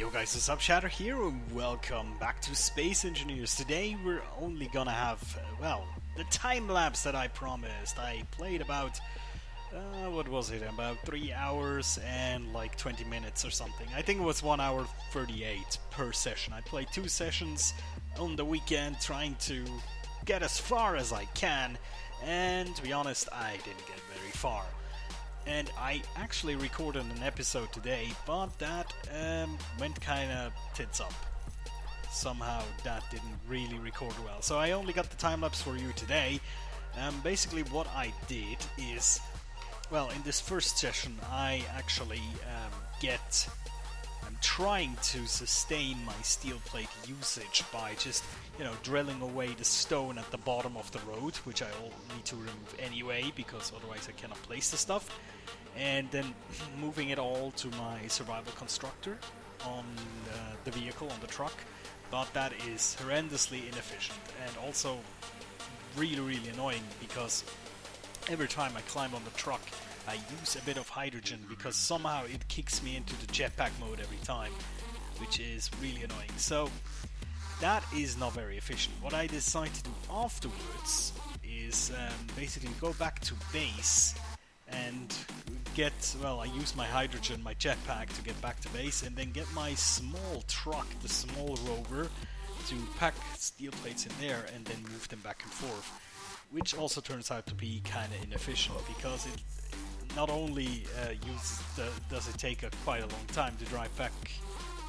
Yo guys, what's up? Shatter here, and welcome back to Space Engineers. Today we're only gonna have, the time lapse that I promised. I played about, what was it, about 3 hours and like 20 minutes or something. I think it was 1 hour 38 per session. I played 2 sessions on the weekend trying to get as far as I can, and to be honest, I didn't get very far. And I actually recorded an episode today, but that went kinda tits up. Somehow that didn't really record well. So I only got the time-lapse for you today. Basically what I did is, in this first session I actually I'm trying to sustain my steel plate usage by just, drilling away the stone at the bottom of the road, which I'll need to remove anyway, because otherwise I cannot place the stuff, and then moving it all to my survival constructor on the vehicle, on the truck. But that is horrendously inefficient, and also really annoying, because every time I climb on the truck I use a bit of hydrogen, because somehow it kicks me into the jetpack mode every time, which is really annoying. So that is not very efficient. What I decide to do afterwards is basically go back to base and I use my hydrogen, my jetpack, to get back to base, and then get my small truck, the small rover, to pack steel plates in there and then move them back and forth, which also turns out to be kind of inefficient, because it not only does it take quite a long time to drive back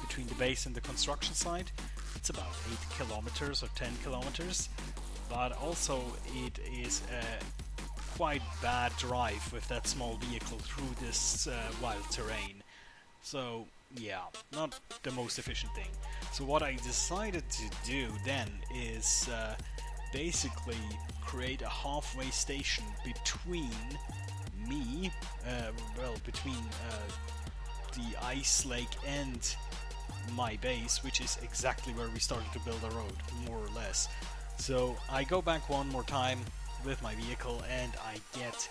between the base and the construction site. It's about 8 kilometers or 10 kilometers, but also it is a quite bad drive with that small vehicle through this wild terrain. So yeah, not the most efficient thing. So what I decided to do then is basically create a halfway station between me, between the ice lake and my base, which is exactly where we started to build a road, more or less. So I go back one more time with my vehicle and I get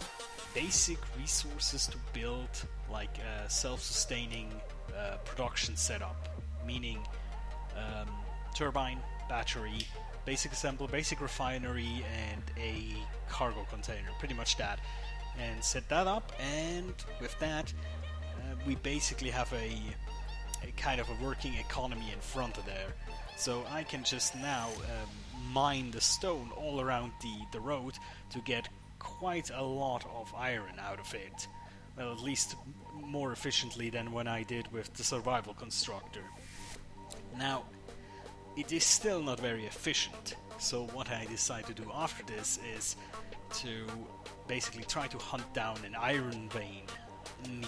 basic resources to build like a self-sustaining production setup, meaning turbine, battery, basic assembler, basic refinery, and a cargo container, pretty much that. And set that up, and with that we basically have a kind of a working economy in front of there. So I can just now mine the stone all around the road to get quite a lot of iron out of it. Well, at least more efficiently than when I did with the survival constructor. Now, it is still not very efficient, so what I decide to do after this is to basically try to hunt down an iron vein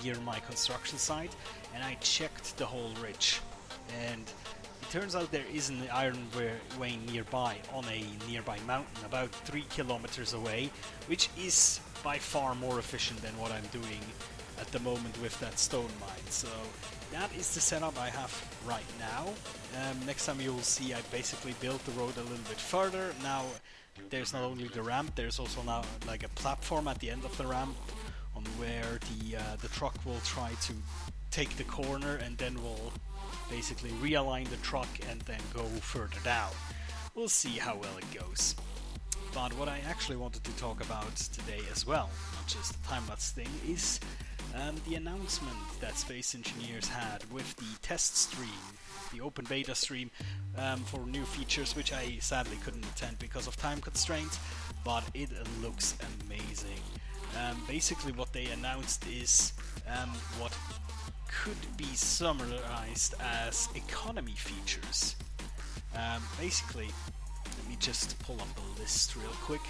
near my construction site, and I checked the whole ridge, and it turns out there is an iron vein nearby on a nearby mountain about 3 kilometers away, which is by far more efficient than what I'm doing at the moment with that stone mine. So that is the setup I have right now. Next time you will see I basically built the road a little bit further. Now there's not only the ramp, there's also now like a platform at the end of the ramp on where the truck will try to take the corner, and then we'll basically realign the truck and then go further down. We'll see how well it goes. But what I actually wanted to talk about today as well, not just the time-lapse thing, is the announcement that Space Engineers had with the test stream, the open beta stream, for new features, which I sadly couldn't attend because of time constraints, but it looks amazing. Basically what they announced is what could be summarized as economy features. Basically, let me just pull up the list real quick.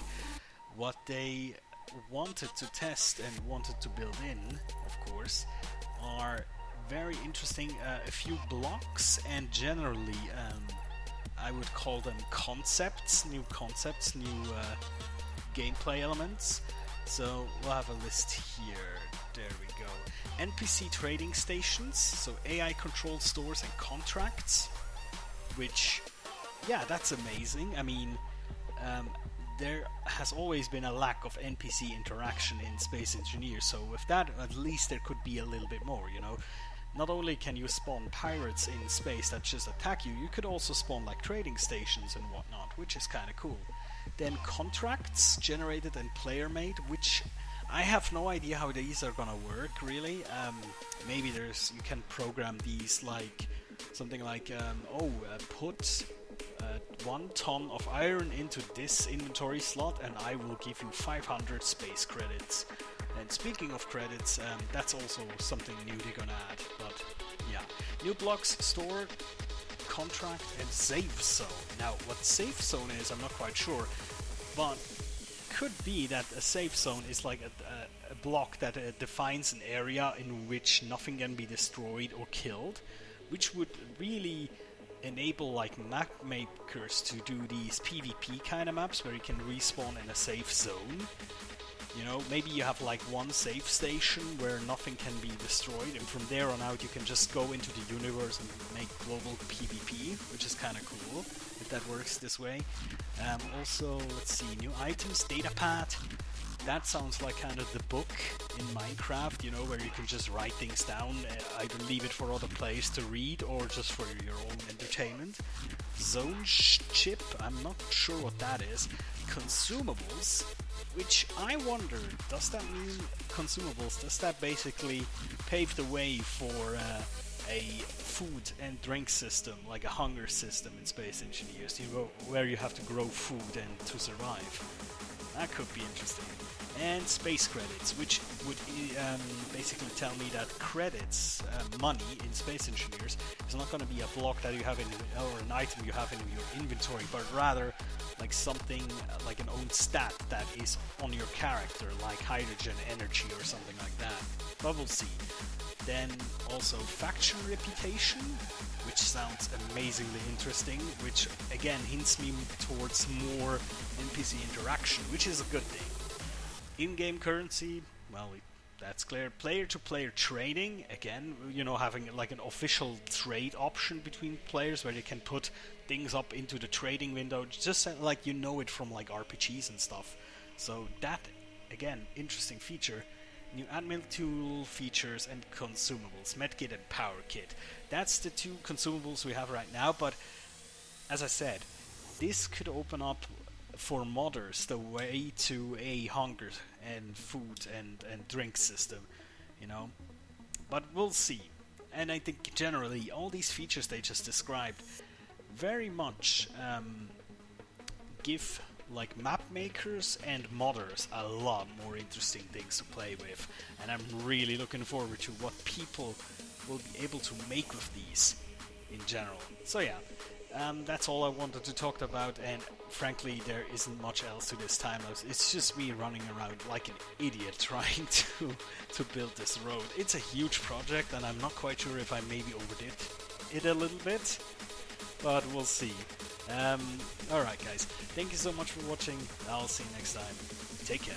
What they wanted to test and wanted to build in, of course, are very interesting, a few blocks, and generally I would call them concepts, new gameplay elements. So we'll have a list here. There we go. NPC trading stations, so AI controlled stores and contracts, which, yeah, that's amazing. I mean, there has always been a lack of NPC interaction in Space Engineers, so with that, at least there could be a little bit more, not only can you spawn pirates in space that just attack you, you could also spawn like trading stations and whatnot, which is kind of cool. Then contracts generated and player made, which I have no idea how these are gonna work really. Maybe you can program these like something like put 1 ton of iron into this inventory slot and I will give you 500 space credits. And speaking of credits, that's also something new they're gonna add. But yeah, new blocks, store, contract, and safe zone. Now, what safe zone is, I'm not quite sure, but could be that a safe zone is like a block that defines an area in which nothing can be destroyed or killed, which would really enable like map makers to do these PvP kind of maps where you can respawn in a safe zone. You know, maybe you have like one safe station where nothing can be destroyed, and from there on out you can just go into the universe and make global PvP, which is kind of cool if that works this way. Also, let's see, new items, datapad. That sounds like kind of the book in Minecraft, you know, where you can just write things down, either leave it for other players to read or just for your own entertainment. Zone chip, I'm not sure what that is. Consumables, which I wonder, does that mean consumables? Does that basically pave the way for a food and drink system, like a hunger system in Space Engineers, where you have to grow food and to survive? That could be interesting. And space credits, which would basically tell me that credits, money in Space Engineers, is not going to be a block that you have in, or an item you have in your inventory, but rather like something like an own stat that is on your character, like hydrogen energy or something like that. But we'll see. Then also faction reputation, which sounds amazingly interesting, which again hints me towards more NPC interaction, which is a good thing. In-game currency, well, that's clear. Player-to-player trading, again, you know, having like an official trade option between players where they can put things up into the trading window, just like you know it from like RPGs and stuff. So that, again, interesting feature. New admin tool features and consumables, medkit and power kit. That's the two consumables we have right now, but as I said, this could open up for modders the way to a hunger and food and drink system, you know. But we'll see. And I think generally all these features they just described very much give like map makers and modders a lot more interesting things to play with, and I'm really looking forward to what people will be able to make with these in general. So yeah, that's all I wanted to talk about, and frankly there isn't much else to this timelapse. It's just me running around like an idiot trying to build this road. It's a huge project and I'm not quite sure if I maybe overdid it a little bit, but we'll see. Alright guys, thank you so much for watching. I'll see you next time. Take care.